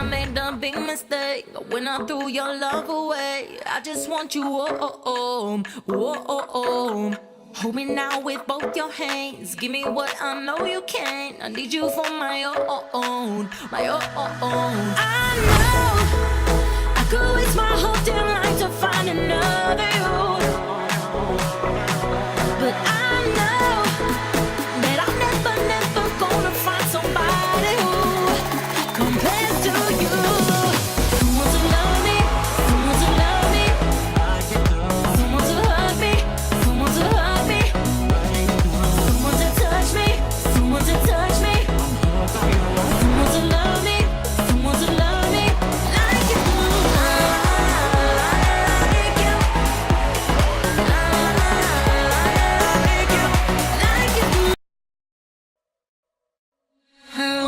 made a big mistake when I threw your love away. I just want you, hold me now with both your hands. Give me what I know you can. I need you for my own, my own. I know I could waste my whole damn life to find another you.